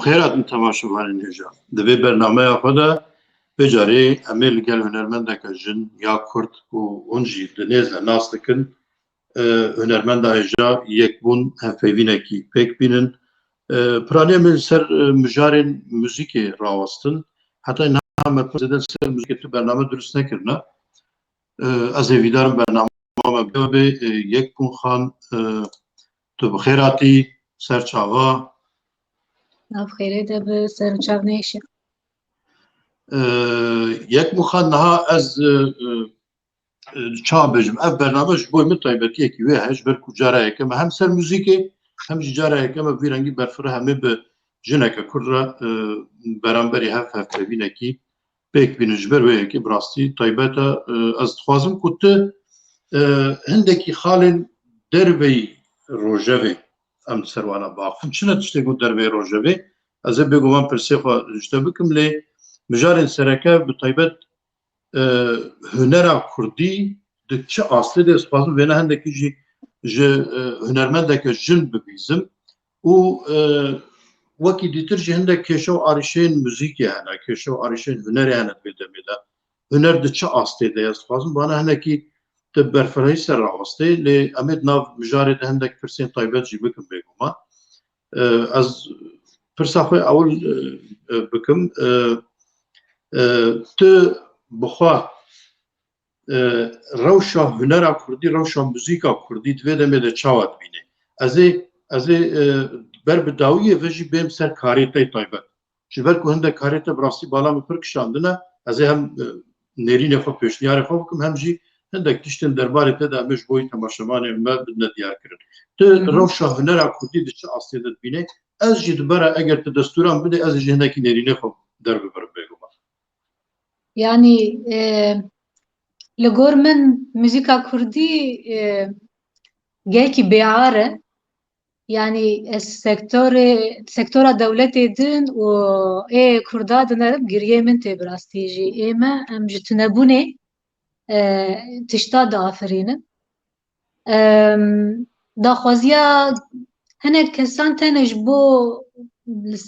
خيرات من تماشاوان الهجا دبي برنامج خدا بجاري أميل قال هنرمندا كجن يا كرد وأنجي دنيز الناس لكن هنرمندا هجا يكبون هفيفينا كي بيك بينن برانيا من سر مجارين موسيقى راوستن حتى نعم مثلا سر موسيقى برنامج درست نكرنا از ویدارم برنامه به يكبون خان تو بخيراتي سرچاوا بخير ده بسر چاونيش یک مخانها از چابجم اف برنامج بوی مطایبتی کی و هج بر کجاره که هم سر موزیک هم جاره که ما ویرانگی برفره همه به جنک کرد برانبری هف بینکی بک بینجبر و کی براستی طایبتا از خوازم کت هندکی خالن دربی روجوی ام سروانا باخم چنه تشتی گو دربی روجوی از بگوام پرسیخوا جته بکم لی مجارن سرکه بطایبت هنرا کردی ده چه اصلی ده اسپاسم و نه هندکی جی هنرمنده که جن ببیزم و وکی دیتر جی هنده کشو آریشین موزیکی هنه کشو آریشین هنری هنه بیدمیده هنر ده چه اصلی ده اسپاسم بانه هنکی ده برفرهی سر راسته لی امید ناو مجاری ده هندک پرسین طایبت جی بکم بگوما از پرساخوی اول بکم تو بخوا روشا هنرا کردی روشا موزیکا کردی دویده میده چاوت بینه از بر بداویه وجی بیم سر کاریته طایبت جبر که هنده کاریته براستی بالا مپرکشاندنه از هم نرینه خو پیشنیاره خو بکم هم جی هنده کشتن درباره تده امش بوی تماشامانه ما بدنا دیار کرن تو روشا هنرا کردی ده چه اصلی ده بینه از جی دبره اگر te دستوران بده از جی هنده کی نرینه خو در ببرم بگم يعني لغور من موسيقى كردي جاكي بيعارة يعني سكتور دولتي دين و ايه كردا دنرب جريه من تبراستيجي ايما ام جتنبوني تشتا دافرين دا خوازيا هنه كسان تنج بو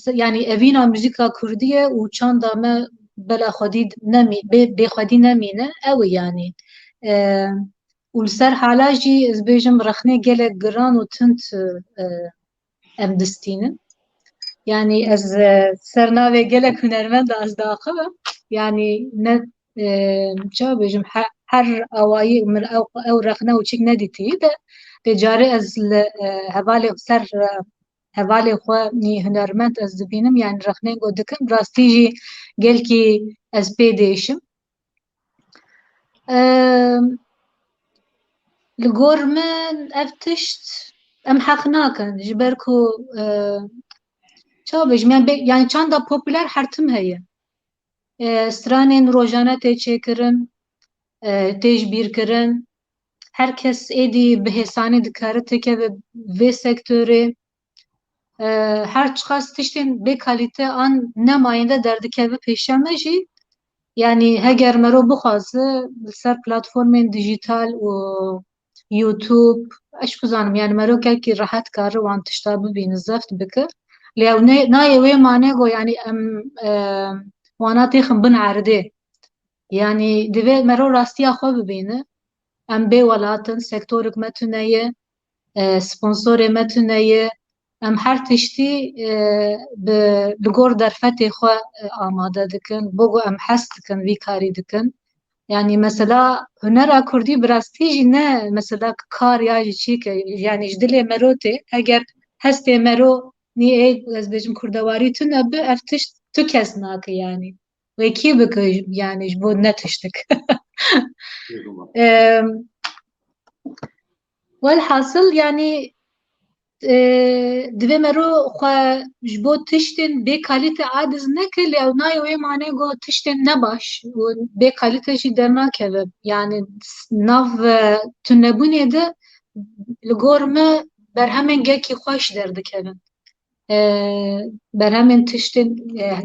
يعني افينا موسيقى كردية و چان دامه بلا خديد نمي بخدي نمينه او يعني ولسر حالا جي از بيجم رخنه گلك گران و تنت ام دستينن يعني از سرناوي گلك هنرمند از داخل يعني ند چا بيجم هر اوائي من او رخنه و چيك نديتي ده جاري از هوالي سر هوالي خو ني هنرمند از دبينم يعني رخنه گو دكم راستيجي گلكي از بيديشم لغور من افتشت ام حقناكن جبركو چا بيجم يعني چان دا popüler هرتم هي استرانين روجانه تيچكرن تيج بيركرن herkes edi bihesani dikare teke ve sektörü her çıkas tiştin be kalite an nemayinde derdikeve peşemeci yani heger mero buxazı ser platformên dijital û YouTube eş kuzanım yani mero kelkî rahat karı wan tişta bibînin zeft bike lê ew nayê wê mane got yani em wana têxin bin erdê yani divê mero rastiya xwe bibîne em bê welatin sektorek me tune ye sponsorê me tune ye em her tiştî li gor derfetê xwe amade dikin bo ku em hes dikin vî karî dikin yani mesela hunera Kurdî bi rastî jî ne mesela kar ya jî çîke yani ji dilê mero tê eger hestê mero nî ez bêjim kurdewarî tune bi ev tişt tu kes nake yani wekî bike yani ji bo ne tiştik والحاصل يعني دوی مرو خو جبو تشتن به کالیته عادز نکل یا نای وی معنی گو تشتن نباش و به کالیته جی درنا که yani nav tunebune de ligorme berhemen gelki xoş derdi kevin berhemen tiştin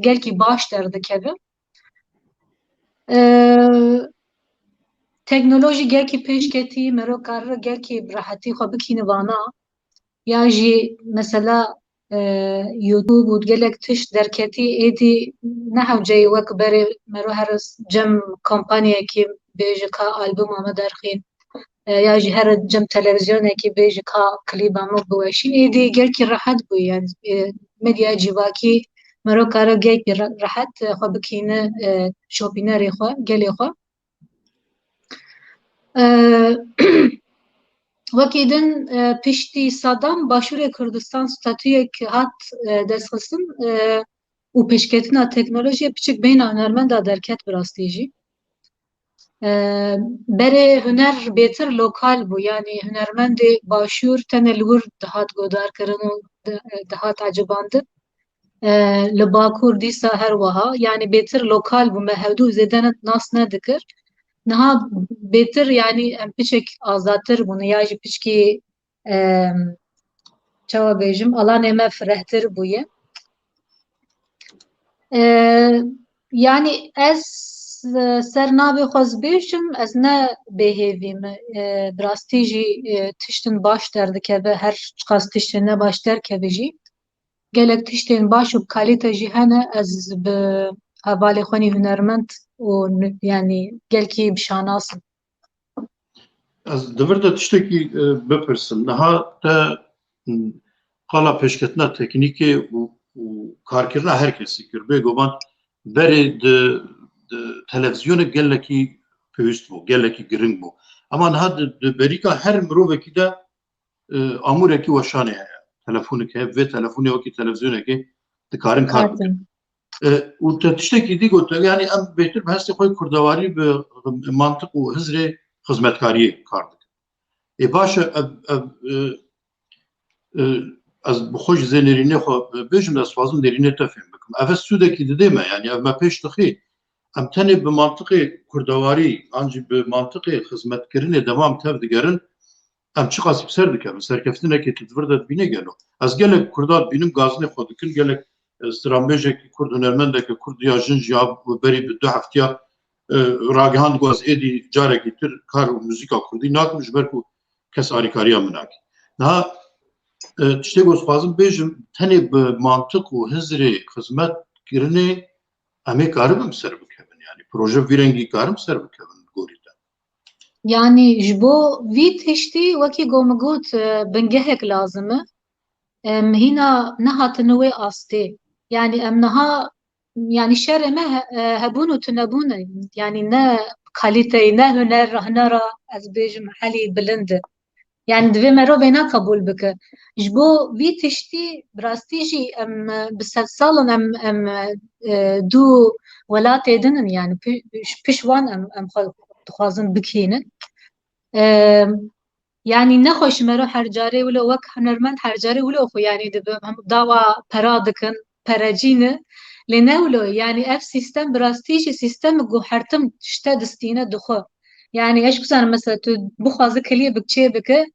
gelki baş derdi kevin teknoloji gelki peşketi mero kar gelki rahatî xwe bikîne vana ya jî mesela YouTube و gelek tiş derketî êdî nehewceyî wek berê mero heres cem kampanyekî bêje ka albûma me derxîn ya jî her cem televizyonekî bêje ka klîba me biweşîn êdî gelkî rehet bûye yani medya civakî mero kare gelkî rehet xwe bikîne şopînerê xwe gelê xwe wekî din piştî Sadam Başûrê Kurdistan statûyek hat destxistin û pêşketina teknolojiyê piçik bêhna hunermenda derket bi rastî jî berê huner bêtir lokal bû yani hunermendê başûr tenê li wir dihat guhdarkirin û dihat ecibandin li Bakur dîsa her wiha yani bêtir lokal bû me hewdû zêde nas nedikir niha bêtir yani em piçek azadtir bûn ya jî piçkî çawa bêjim alanê me firehtir bûye yani ez ser navê xwe zbêjim ez ne bêhêvî me bi rastî jî tiştin baş derdikeve her qas tiştên ne baş derkeve jî gelek tiştên baş û bi kalîte jî hene ez bi hevalê xwe nî hunermend û yani gelkî bişanasim Ez divir de tiştekî bipirsim. Niha te qala pêşketina teknîkê û karkirina her kesî kir. Bêguman berê di televizyonê gelekî pêwîst bû, gelekî giring bû. Ama niha di berîka her mirovekî de amûrekî weşanê heye. Telefonekî heye, vê telefonê wekî televizyonekê dikarin kar bikin. û te tiştekî dî got yani em bêhtir bi hestê xwe kurdewarî bi mantiq û hizrê xizmetkariyê kar dikin. Baş e ez bi xwe ji zê nêrînê xwe bêjim ez dixwazim nêrînê te fêm bikim. Ev sûdekî didê me yani ev me pêş dixî em tenê bi mantiqê kurdewarî an jî bi mantiqê xizmetkirinê demam tev digerin em çi qasî ser dikevin serkeftinekê divir de dibîne gelo. Ez gelek Kurdar bînim gazinê xwe dikin gelek stranbêjekî Kurd hunermendekî Kurd ya jin jî berî bi 2 heftiya ragihand goz êdî carekî tir kar û muzîka Kurdî nakim ji ber ku kes alîkariya min nake. Niha tiştê ku ez dixwazim bêjim tenê bi mantiq û hizrê xizmetkirinê em ê karibin ser bikevin yani proje vî rengî karim ser bikevin gorî te. Yani ji bo vî tiştî wekî gomi got bingehek lazim e em hîna nehatine wê astê yani em niha yani şerê me hebûn û tunebûn e yani ne kalîteyê ne hunera ez bêjim helî bilind e yani divê mirovê ne qebûl bike ji bo vî tiştî bi rastî jî em bi sed salin em dû welatê din in yani piş wan em dixwazin bikînin yani nexweş mero her carê wilo wek hunermend her carê wilo xwe yani dibe dawa pera dikin perecîne lê ne wilo yani ev sistem bi rastî jî sistemê guhertim tişte distîne dixwe yani eş bizanim mesela tu bixwaze klîbek çê bike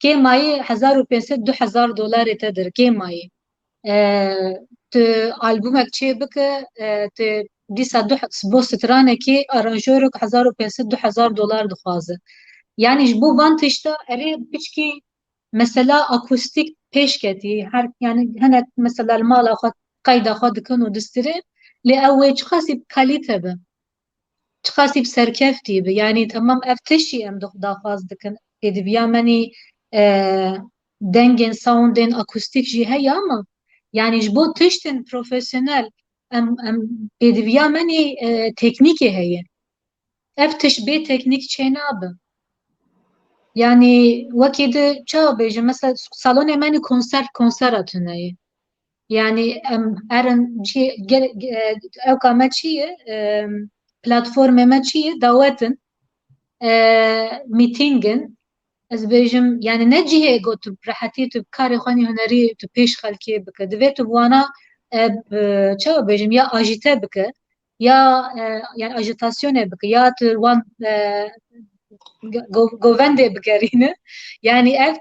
kêmayî 1500-2000 dolarê te dir kêmayî tu albûmek çê bike tu dîsa bo stranekî aranjörek 1500-2000 dolar dixwaze yani ji bo van tişta erê piçkî mesela akustik pêşketî her yani hinek mesela li mala xwe qeyda xwe dikin û distirê lê ew wê çi qasî kalîte be çi qasî serkeftî be yani temam ev tişî em daxwaz dikin êdibiya menî dengên soundên akustik jî heye ama yani ji bo tiştên profesyonel em êdibiya menî teknîkê heye ev tişt bê teknîk çê nabe yani wekî di çawa bêjim mesela salonê me nî konsera tuneyê yani em erin cî ewka me çi ye platformê me çi ye dawetin mîtîngin ez bêjim yani ne cihê got tu rehetî tu karê xwe nî hunerî tu pêş xelkê bike divê tu wana çawa bêjim ya ajîte bike ya yani ajitasyonê bike ya tu wan govendê bigerîne yani ev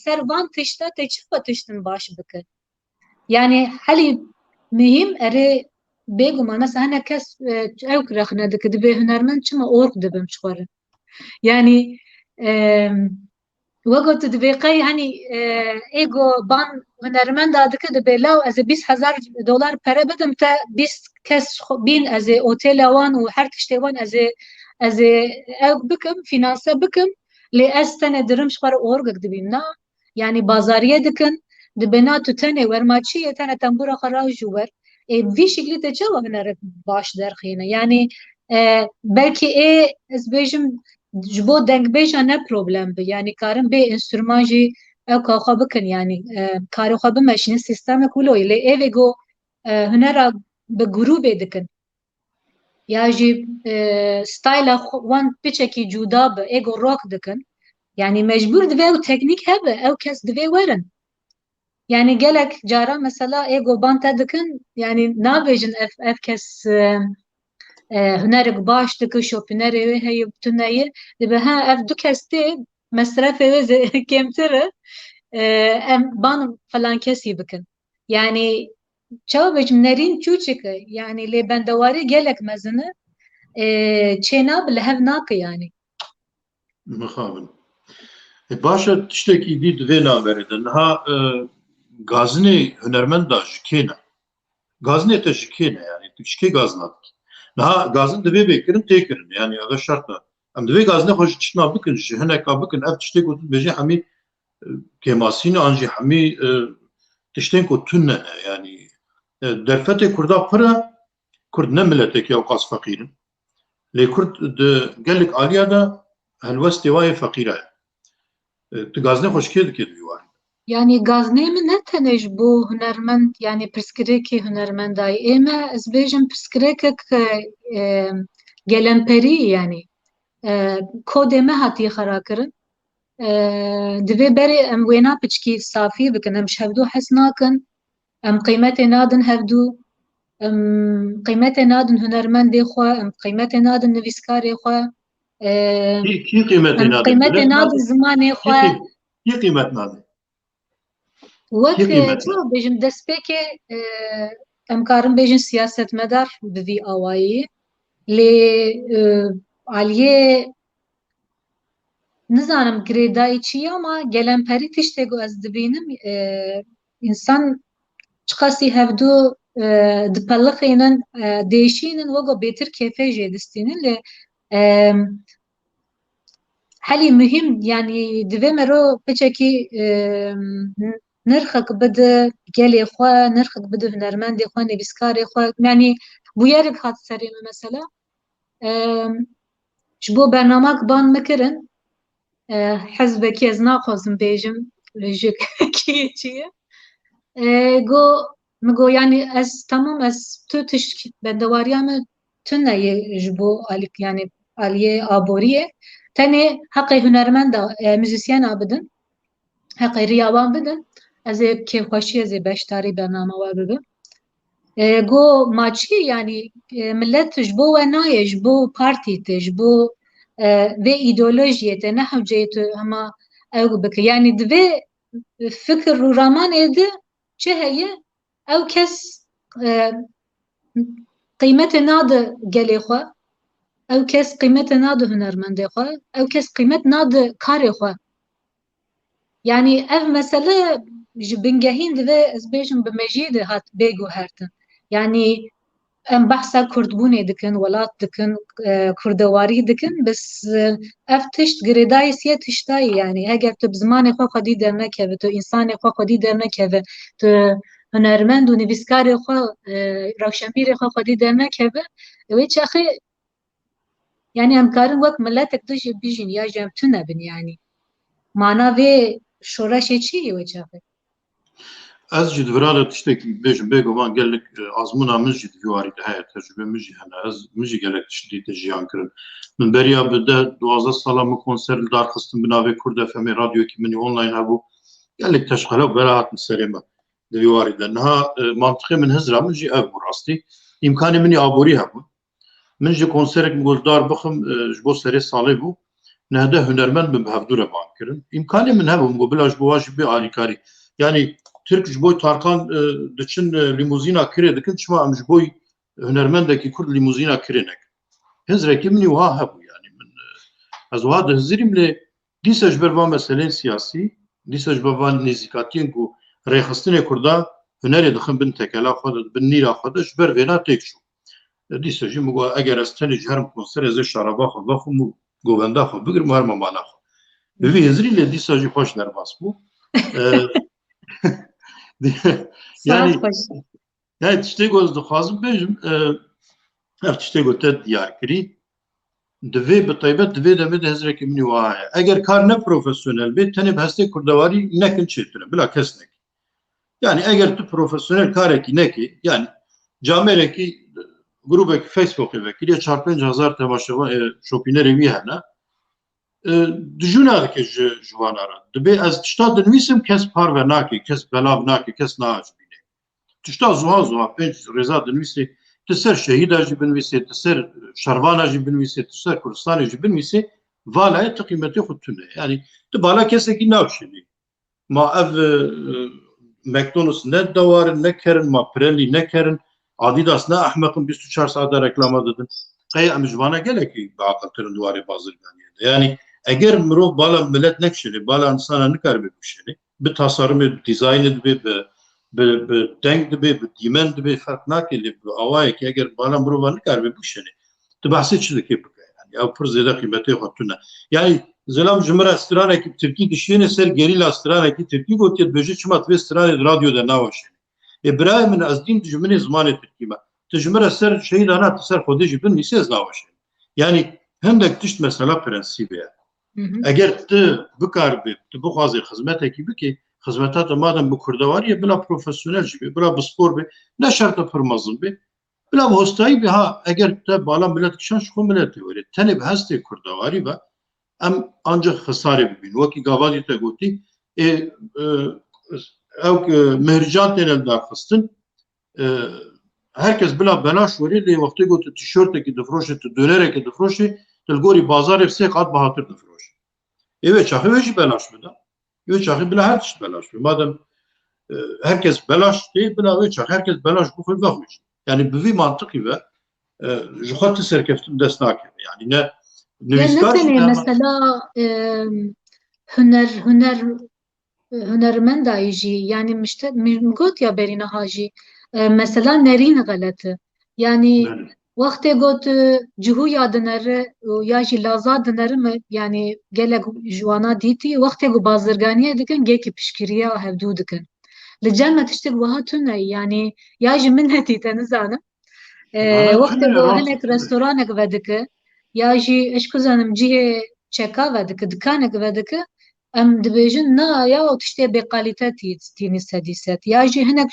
ser van tişta te çi xwe tiştin baş bike yani helî mühim erê bêguman mesela hinek kes ew rexne dike dibe hunermend çima org dibim çi xwe re yani وقت دبیقی هنی ایگو بان هنرمند داده که دبیلاو از 20,000 دلار پره بدم تا 20 کس بین از اوتیل وان و هر تشتی وان از او بکم فینانسه بکم لی از تنه درمش خور اورگک دبیم نه یعنی بازاریه دکن دبنا تو تنه ورماچیه تنه تنبورا خراج جوبر وی شکلی ته چه هنر باش درخینه یعنی belki ez bêjim ji bo dengbêja ne problem bi yanî karin bê înstrûman jî ew ka xwe bikin yanî karê xwe bimeşînin sîstemek wilo ye lê evê got hunera bi grûpê dikin ya jî styla wan piçekî cuda bi êgo rock dikin yanî mecbûr dibe ew teknîk hebe ew kes divê werin yanî gelek caran mesela êgo ban te dikin yanî nabêjin ev kes هنرك باش دك شوبينري هي بتناي دبها اف دو كاستي مصرف كم ترى ام بان فلان كسي بكن يعني çaveç nerin çuçike yani le bendavari gelek mezine çena bile hev nak yani Mixabin. Başa tiştekî dî divê naveredin. Ha gazinê hunermend da ji kê ne? Gazinê te ji kê ne yani? Tu ji kê gazina dikî? Ha gazin divê bêkirin tê kirin yani ev şert ne. Em divê gazinê xwe ji tiştna bikin ji hineka bikin ev tiştê ku tu bêjî hemî kêmasîne an jî hemî tiştên ku tune ne yani derfetê Kurda pir e Kurd ne miletekî ew qas feqîrin. Lê Kurd di gelek aliya da helwestê wayê feqîr e. Tu gazinê xwe ji kê dikê divî warî? yani gaznê min ne tenê ji bo hunermend yani pirsgirêkê hunermendayê ême ez bêjim pirsgirêkek gelemperî yani kodê me hatiye xera kirin divê berê em wêna piçkî safî bikin em ji hevdû hes nakin em qîmetê nadin hevdû em qîmetê nadin hunermendê xwe em qîmetê nadin nivîskarê xwe Kî qîmetê em nadin? qîmetê nadin zimanê xwe Kî qîmet nadin? wek Kî qîmet çawa bêjim destpêkê em karin bêjin siyasetmedar bi vî awayî lê aliyê nizanim girêdayî çi ye ama gelemperî tiştê ku ez dibînim însan çiqasî hevdû dipelixînin değişînin wego bêtir kêfê jê distînin lê helî muhîm yanî divê me ro piçekî nirxek bide gelê xwe nirxek bide hunermendê xwe nivîskarê xwe yanî bûyerek hat serê me mesela ji bo bernamak ban mikirin hezbekî ez naxwazim bêjim ji kî çi ye got yani ez tamam ez tu tişt bendewariya me tune ye ji bo yani aliyê aboriyê tenê heqê hunermend da müzisyena bidin heqê riya wan bidin ez ê kêfxweşî ez ê beşdarî bername we bibim got maçî yani millet ji bo we naye ji bo partî te ji bo vê îdeolojiyê te ne hewceyê tu hema ew bike yani divê fikir û ramanê de çi heye ew kes qîmetê nade gelê xwe ew kes qîmetê nade hunermendê xwe ew kes qîmet nade karê xwe yani ev mesele ji bingehîn divê ez bêjim bi mejiyê de hat bêguhertin yani em behsa Kurdbûnê dikin welat dikin kurdewarî dikin bis ev tişt girêdayî siye tiştayî yani heger tu bi zimanê xwe xwedî dernekeve tu însanê xwe xwedî dernekeve tu hunermend û nivîskarê xwe rewşenbîrê xwe xwedî dernekeve wê çaxê yani em karin wek milletek de jî bijîn ya jî em tune bin yani mana vê şoreşê çi ye wê çaxê Ez ji divirala tiştekî bêjim bêgovan gelek azmûna min jî divî warî de heye tecrübe min jî hene ez min jî gelek tiştî te jiyan kirin min beriya bi 10-12 sala min konser li dar xistim bi navê Kurd FMê radyokî minî online hebû gelek teşxele bera hatin serê me divî warî de niha mantiqê min hizra min jî ev bû rastî îmkanê minî aborî hebû min ji konserek min got dar bixim ji bo serê salê bû nehde hunermend min bi hevdû re ban kirin îmkanê min hebû min got bila ji bo wan jî bê alîkarî yani Türk ji bo Tarkan diçin limuzîna kirê dikin çima em ji bo hunermendekî Kurd limuzîna kirê nekin hizrekî minî wiha hebû yani min ez wiha dihizirîm lê دیسا ji ber van meselên siyasî, dîsa ji ber van nêzîkatiyên ku rêxistinê Kurda hunerê dixin bin tekela xwe de bin nîra xwe de ji ber vêna têk çû. Dîsa jî min got eger ez tenê ji herim konserê ez ê şaraba xwe vexwim û govenda xwe bigirim û herima mala xwe. Bi vî hêzirî lê dîsa jî xweş derbas bû. Yani tiştê ku ez dixwazim bêjim ev tiştê ku te diyar kirî divê bi taybet divê demê de hezrekî min û heye. Eger kar ne profesyonel bê tenê bi hestê kurdewarî nekin çêtir bila kes nekî. Yani eger tu profesyonel karekî nekî yani camerekî grubekî Facebookê vekirî 4-5 temaşevan şopînerê wî hene dijûna dike ji wan re. Dibe ez tişta dinivîsim kes parve nakê, kes belav nakê, kes naajbîne. Tişta zuha 5 rêza dinivîsê ti ser şehîda jî binivîsê, ti ser şervana jî binivîsê, ti ser Kurdistanê jî binivîsê valaya ti qîmetê xwe tune. Yani ti bala kesekî navşînî. Ma ev McDonald's ne dawarin ne kerin, ma Pirelli ne kerin, Adidas ne ahmeqin 24 saate reklama didin. Qey em ji vana gelekî biaqiltirin duwarê bazirganiyê de. Yani eger mirov bala millet nekşînî, bala insana nikaribe bişînî, bi tasarrumê, bi dizaynê dibe, bi deng dibe, bi dîmen dibe ferq nake lê bi awayekî eger bala mirova nikaribe bişînî, tu behsê çi dikê bike yani. Ew pir zêde qîmetê xwe tune. Yani Zelam ji min re stranekî Tirkî dişînê ser gerîla stranekî Tirkî gotiye dibêje çima divê stranê radyoda naweşînî. Birayê min ez dîm ji minê zimanê Tirkî me. Tu ji min re ser şehîda na tu ser Xwedê jî binivîsî ez naweşînim. Yani hindek tişt mesela prensîbê ye. Eger tu bikaribî, tu bixwazî xizmetekî bikî, xizmeta te madem bi kurdewarî bila profesyonel jî bê, bila bi spor bê, ne şert pir mezin bê, bila bi hostayî bê ha eger te bala millet kişan ji xwe miletê werê. Tenê bi hestê kurdewarî be em ancak xesarê bibîn. Wekî gavadî te gotî ew mehrican tên daxistin herkes bila belaş werê lê wextê got tu tîşörtekî difroşê, tu dolerekê difroşê, tu li gorî bazarê sê qat bihatir difroşî. Wê çaxî wê jî belaş bida. Wê çaxî bila her tişt belaş bê. Madem herkes belaş tê bila wê çaxî herkes belaş bixwe vexwîşî. Yani bi vî mantıqî ve ji xwe tu serkeftin dest nakeve. Yani ne mesela hunermendayî jî yani got ya berîna hajî mesela nerîn galetı. Yani wextê got cihûya dinere ya jî laza dinere mi yani gelek ji wana dîtî wextê ku bazirganiye dikin gekî piştgiriya hevdû dikin. Li cem me tiştek wiha tune yani ya jî min hetî te nizanim. Wextê ku hinek restoranek vedike ya jî eş kuzanim cihê çeka vedike, dikanek vedike em dibêjin na ya o tiştê bêqalîte tînî sedî sed. Ya jî hinek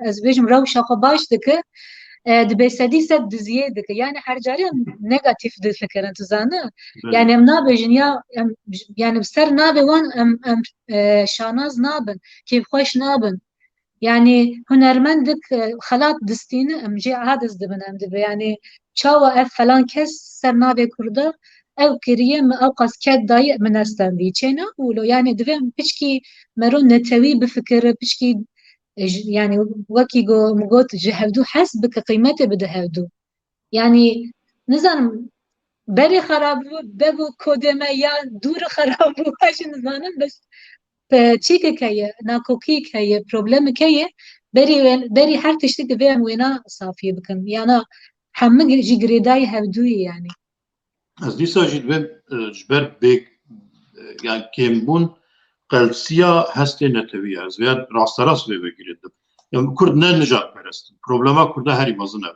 ez bêjim rewşa xwe baş dike dibê sedî sed diziyê dike. Yani her carî negatif difikirin tu zanî. Yani em nabêjin ya yani ser nabê wan em şanaz nabin, kêfxweş nabin. Yani hunermendik xelat distîne em jê adiz dibin em dibe yani çawa ev falan kes ser navê Kurda ew kiriye mi ew qas ket dayê min estendî çêna ûlo yani divê pişkî mero netewî bifikire pişkî yani wekî got ji hevdû hes bike qîmetê bide hevdû yani nizanim berê xerab bû bebû kodeme ya dûrê xerab bû hajî nizanim bes çîkek heye nakokîk heye problemek heye berî her tiştî divê em wêna safiyê bikin yana hemû jî girêdayî hevdûyê yani. Ez dîsa jî divê ji ber bêk yani kêmbûn qelsiya hestê netewî ez vê rasterast vê vekirê dim. Yani Kurd ne nijadperest. Problema Kurda herî mezin e.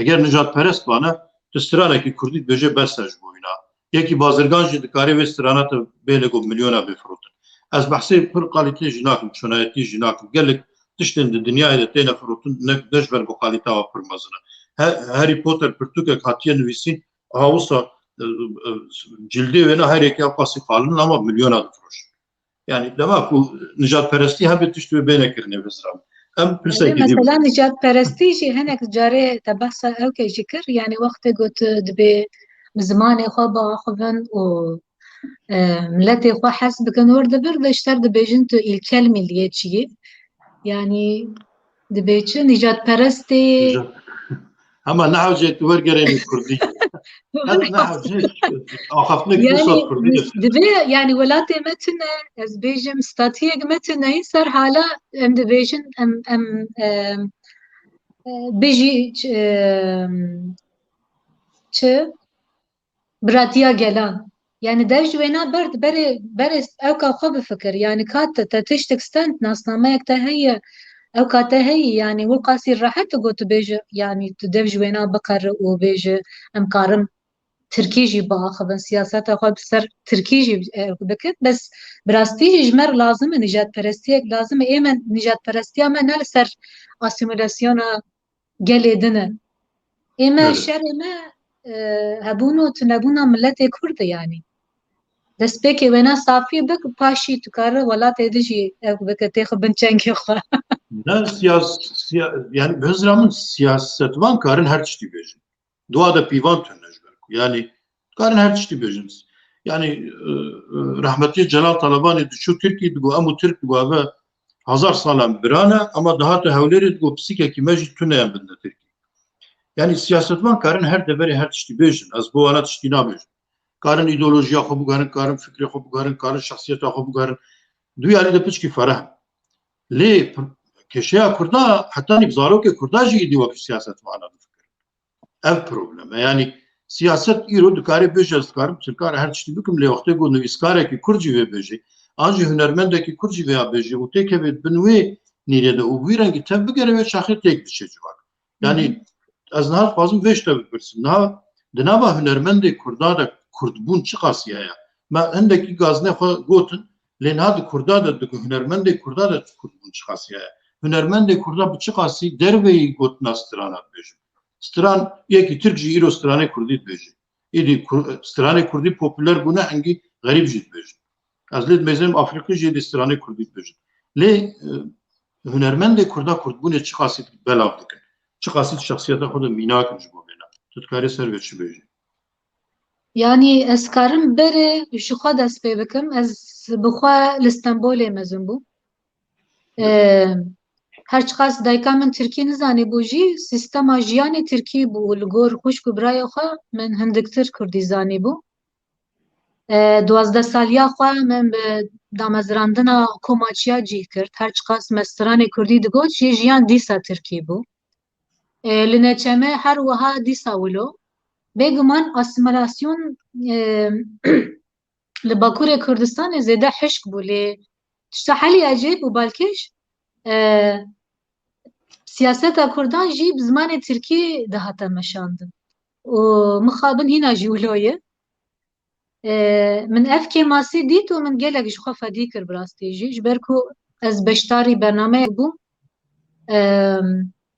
Eger nijadperest bane tu stranekî Kurdî dibêje bes ji bo wîna. Yekî bazirgan jî dikarê vê strana te bêne got milyona bêfirotin. Ez behsê pir qalîtê jî nakim, çonayetî jî nakim. Gelek tiştên di dinyayê de têne firotin ne deş ber bu qalîta wa pir mezin e. Harry Potter pirtûkek hatiye nivîsîn hawisa cildê wê ne herêkî ew qasî qalin ama milyona difiroş. Yani demek ku nijadperestî hebe tişt wê bênekirine biziram. Em pirsekî mesela nijadperestî jî hinek carê te behsa ew ke jî kir yani wextê got dibe bi zimanê xwe biaxivin û milletê xwe hes bikin werde bir de ji ter dibêjin tu îlkel milliyetçiyî yani dibê çi nijadperestê Ama nehawcet wergereni Kurdî. Hep nehawcet axafnek Yani dusat Kurdî de. dibe yani welatê me tune ez bêjim statiyek me tune ser hala em dibêjin em bêjî çi biratiya gelan. Yani dev ji wêna berê ewka xwe bifikir. Yani kat te tiştek stand nasnameyek te heye ewka te heyî yani wil qasî rahet got tu bêje yani tu dev ji wêna biqere û bêje em karim Tirkî jî biaxivin siyaseta xwe bi ser Tirkî jî bikin bes bi rastî jî ji me re lazim e nijadperestiyek lazim e ême nijadperestiya me ne li ser asîmîlasyona gelê din e. Ême Evet. şerê me hebûn û tunebûna milletê Kurd e yani. Destpêkê wêne safî bik paşî tu kare welatê de jî ew bike tê xwe bin çengê xwe. Ne yani bezramın siyasetvan karın her tiştî bêjin. Dua da pîvan tune ji ber ku. Yani karın her tiştî bêjin. Yani rahmetli Celal Talebanê diçû Tirkî digo em û Tirk digo ave hazar salan birane ama daha da hewlerê digo pisîkekî me jî tuneyan bin de Tirkî. Yani siyasetvan karın her deverê her tiştî bêjin. Ez bo wana tiştî nabêjim. Karın ideolojiya xwe bigerin, karın fikrê xwe bigerin, karın şexsiyeta xwe bigerin. Du yarî de piçkî fereh. Lê keşeya Kurda heta nîv zarokê Kurda jî îdî wekî siyasetvana difikir. Ev problem e. Yani siyaset îro dikarê bêje ez dikarim Tirkar her tiştî bikim lê wextê ku nivîskarekî Kurd jî vê bêje an jî hunermendekî Kurd jî vêya bêje û têkeve bin wê nîrê de û wî rengî tev bigere wê çaxê têk diçe civak. Yani ez niha dixwazim vê ji te bipirsim. Niha di nava hunermendê Kurda de Kurdbûn çi qasîye ye? Me hindekî gazinê xwe gotin lê niha di Kurda de di hunermendê Kurda de Kurdbûn çi qasîye ye? Hunermendê Kurda bi çi qasî derveyî gotina strana dibêjin. Stran yekî Tirk jî îro stranê Kurdî dibêje. Îdî stranê Kurdî popüler bûne hengî xerîb jî dibêjin. Ez lê dimezînim Afrika jî êdî stranê Kurdî dibêjin. Lê hunermendê Kurda Kurdbûnê çi qasî belav dikin. Çi qasî şexsiyeta xwe de mînakin ji bo wêne. Tu dikarî ser vê çi bêjî? Yani ez karim berê ji xwe dest pê bikim ez bi xwe li Stenbolê mezin bûm. Her çiqas dayika min Tirkî nizanîbû jî sîstema jiyanê Tirkî bû li gor xwişk û birayê xwe min hindiktir Kurdî zanîbû. 12 saliya xwe min bi damezrandina komaçiya cih kir. Her çiqas me stranê Kurdî digot jî jiyan dîsa Tirkî bû. Li neçeme her wiha dîsa wilo. Bêguman asîmîlasyon li Bakurê Kurdistanê zêde hişk bû lê tişta helî ecêb û balkêş siyaseta Kurdan jî bi zimanê Tirkî dihate meşandin. û mixabin hîna jî wilo ye. Min ev kêmasî dît û min gelek ji xwe fedî kir bi rastî jî ji ber ku ez beşdarî bernameyek bûm.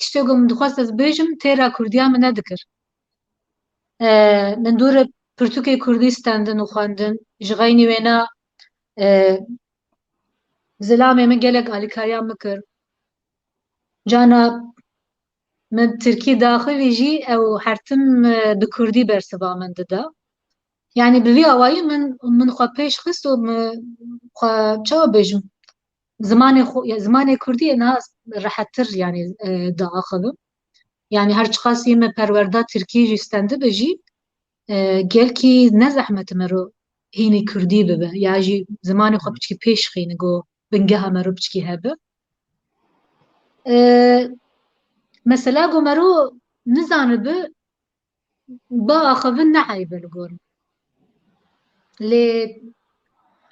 Tiştê ku min dixwast ez bêjim têra Kurdiya min nedikir. Min dûre pirtûkê Kurdî standin û xwendin ji xeynî wêna zilamê min gelek alîkariya mikir. Cana min Tirkî daxivî jî ew hertim bi Kurdî bersiva min dida. Yani bi vî awayî min xwe pêş xist û xwe çawa bêjim zimanê Kurdî niha rehettir yani diaxivim. Yani her çiqasî me perwerda Tirkî jî stendibe jî gelkî ne zehmet me ro hînî Kurdî bibe ya jî zimanê xwe piçkî pêş xîne got bingeha me ro piçkî hebe. Mesela got me ro nizanibe biaxivin neheybe li gor me. Lê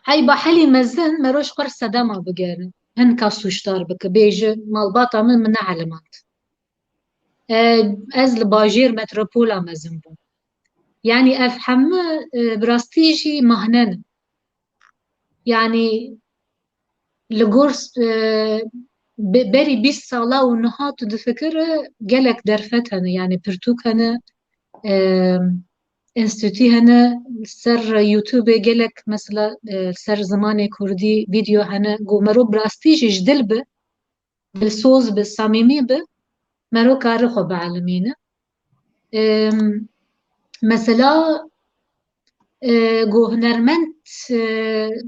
heyba helî mezin me ro ji xwe re sedema bigere. Hinka sûcdar bike bêje malbata min nehelimand. Ez li bajêr metropola mezin bûm. Yani ev hemû bi rastî jî mahne ne. Yani li gor berî 20 sala û niha tu difikir gelek derfet hene yani pirtûk hene enstitû hene ser YouTubeê gelek mesela ser zimanê Kurdî video hene got me ro bi rastî jî ji dil bi dilsoz bi samîmî bi me ro kare xwe bielimîne. Mesela got hunermend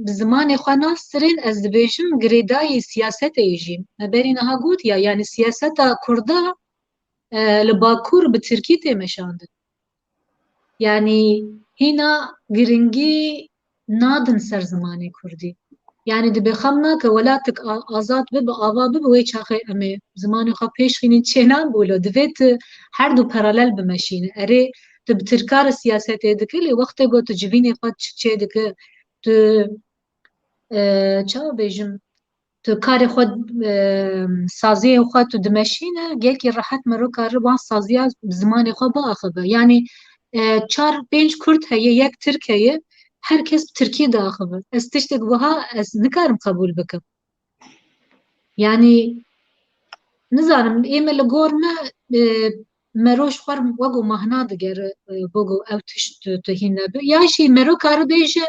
bi zimanê xwe nastirin ez dibêjim girêdayî siyasetê jî me berî niha gotiya yani siyaseta Kurda li Bakur bi Tirkî tê meşandin. Yani hîna giringî nadin ser zimanê Kurdî. Yani dibe xam nake welatek azad bibe ava bibe wê çaxê em ê zimanê xwe pêşxînin çênan bûlo divê tu her du paralel bimeşîne. Erê tu bi tirkar siyasetê dikî lê wextê got tu civînê xwe çê dikî tu çawa bêjim tu karê xwe saziyê xwe tu dimeşîne gelkî rehet mero karî wan saziya zimanê xwe biaxive. Yani çar pênc Kurd heye yek Tirk heye herkes Tirkî diaxive. Ez tiştek wiha ez nikarim qebûl bikim. Yani nizanim ême li gor me mero ji xwe wego mehna digere bogo ew tişt tu hîn nebe. Ya jî mero karî bêje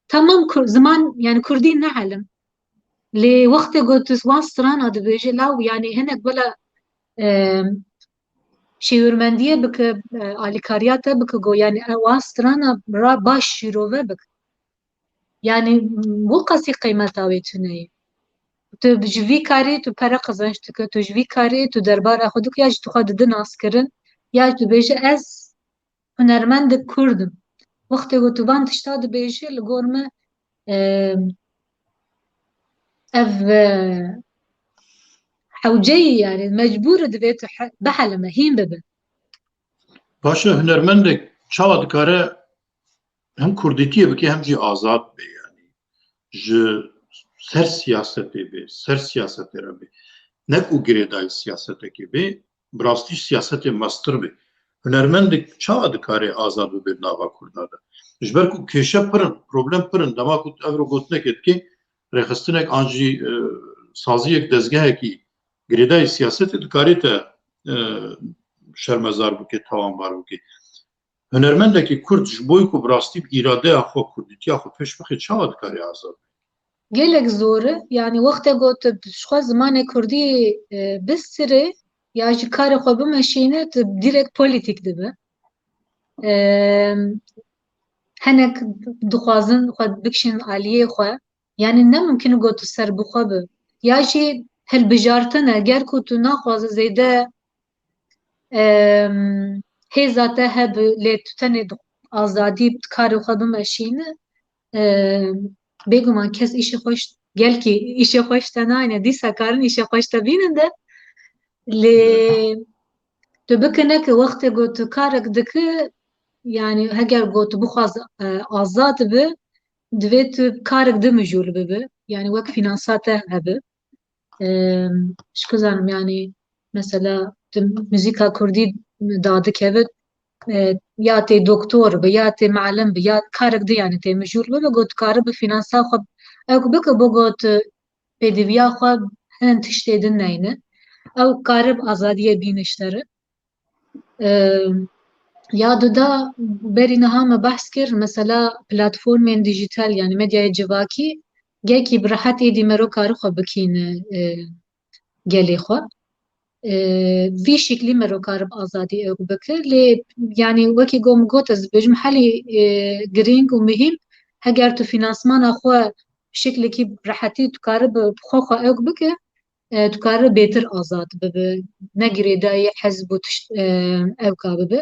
tamam ziman yani Kurdî nehelim. Lê wextê got tu wan strana dibêje law yani hinek bila şêwirmendiye bike alîkariya te bike got yani wan strana baş şîrove bike. Yani bu qasî qîmeta wê tuneyê. Tu ji vî karî tu pere qizanc dike, tu ji vî karî tu derbara xwe dikî ya jî tu xwe didin naskirin ya tu bêje ez hunermendek Kurdim. Wextê got tu van tişta dibêje li gor me ev hewceyî yani mecbûr divê tu bihelime hîn bibe. Paşa hunermendek çawa dikare hem Kurdîtiyê bike hem jî azad be yani. Ji ser siyasetê be, ser siyasetê re be. Ne ku girêdayî siyasetekê be, bi rastî siyasetê mestir be. Hunermendek çawa dikare azad bibe nava Kurda de. Ji ber ku kêşe pirin, problem pirin, dema ku ev ro gotinekê dikê, rêxistinek an jî saziyek dezgehekî girêdayî siyasetê dikarê te şermezar bike, tawanbar bike. Hunermendekî Kurd ji bo ku bi rastî îradeya xwe Kurdîtiya xwe pêş bixe çawa dikare azad? Gelek zor e. Yani wextê got tu ji xwe zimanê Kurdî bistirê ya jî karê xwe bimeşîne tu direkt polîtîk dibe. Hinek dixwazin xwe bikişin aliyê xwe yani ne mumkin got tu ser bi xwe bi. Ya jî hilbijartin e ger ku tu naxwaze zêde hêza te hebe lê tu tenê azadî karê xwe bimeşîne bêguman kes îşê xweş gelkî îşê xweş te nayîne dîsa karin îşê xweş te bînin de lê tu bikine ki wextê got tu karek dikî yani heger got tu bixwaz azad bi divê tu karek dimijûl bibe yani wek fînansa te hebe ji ku zanim yani mesela tu müzîka Kurdî dadikeve ya tê doktor bi ya tê melim bi ya karek di yani tê mijûl bibe got karî bi fînansa xwe ew bike bo got pêdiviya xwe hin tiştê din neyne ew karî bi azadiyê bîniştere ya da berî niha me behs kir mesela platformên dijîtal yani medyaya civakî gelkî bi rehetê dîmero karî xwe bikîne gelê xwe vî şeklî mero karî bi azadî ew bikir lê yani wekî got min got ez dibêjim helê girîng û mihîm heger tu fînansmana xwe bi şeklekî bi rehetî tu karî bi xwe ew bike tu karî bêtir azad bibe ne girêdayî hezb û tişt ew ka bibe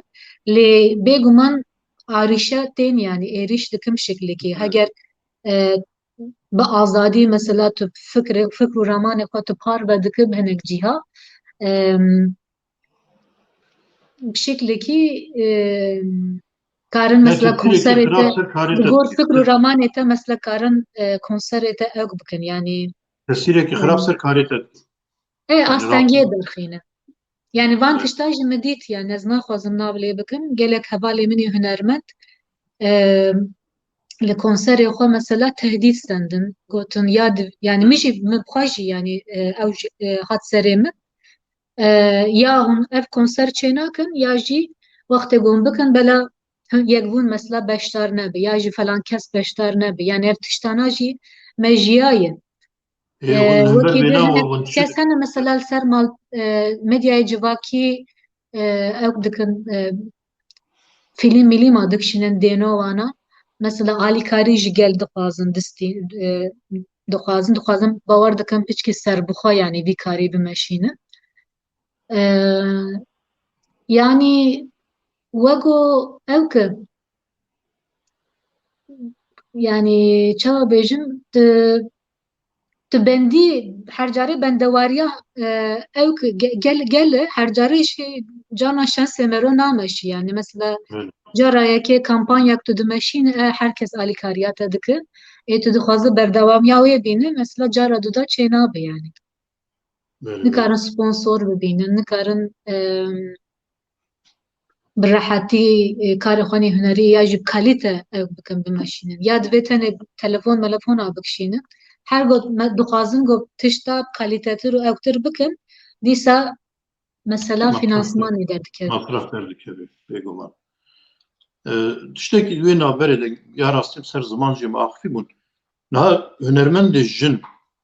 lê bêguman arîşa tên yani êriş dikim şeklekî heger bi azadî mesela tu fikr û ramanê xwe tu parve dikî bi hinek cîha bi şeklekî karin mesela konserê te bi gor fikr û ramanê te mesela karin konserê te ew bikin yani tesîrekî xirab ser karê te astengiyê derxîne. Yani van tişta jî me dît yani ez naxwazim nav lê bikim gelek hevalê min ê hunermend li konserê xwe mesela tehdît stendin gotin ya yani min jî min xwe jî yani ew hat serê min ya hûn ev konser çê nakin ya jî wextê got bikin bela yekbûn mesela beşdar nebe ya jî falan kes beşdar nebe yani ev tiştana jî me jiyaye wekî de hinek kes hene mesela li ser mal medyaya civakî ew dikin filîm milîma dikişînin dêno wana mesela alîkarî ji gel dixwazin distî dixwazin bawer dikim piçkî serbixwe yani vî karî bimeşînin yani وەگۆ ئەو کە yani çawa bêjim tu bendî her carê bendewariya ew gel her carê jî cana şensê me ro nameşî yani mesela Öyle. cara yekê kampanyak tu dimeşîne herkes alîkariya te dike tu dixwaze berdewamiya wê bîne mesela cara du da çê nabe yani Öyle. nikarin sponsor bibînin nikarin bi rehetî karê xwe nê hunerî ya jî kalîte ew bikin bimeşînin ya divê tenê telefona bikişînin her got dixwazin got tişta kalîtetir û ewtir bikin dîsa mesela finansmanê derdikevin. Masraf derdikevin bêguman. Tiştekî wê naberê de ya rastî ser ziman jî me axivî bûn. Niha hunermendê jin